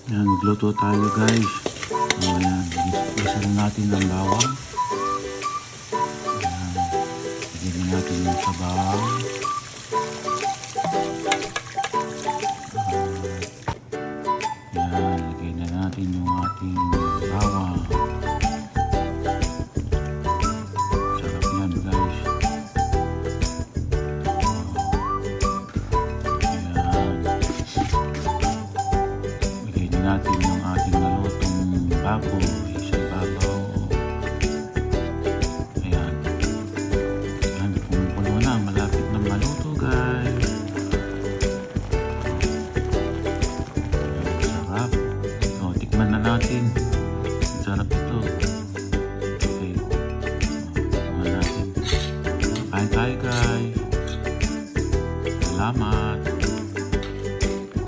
Yan, magluto tayo guys. Ayan, isa na natin ng bawang. Ayan, lagyan natin yung sabaw. Ayan, lagyan na natin yung ating bawang. Sarap yan guys. Ayan. Lagyan na natin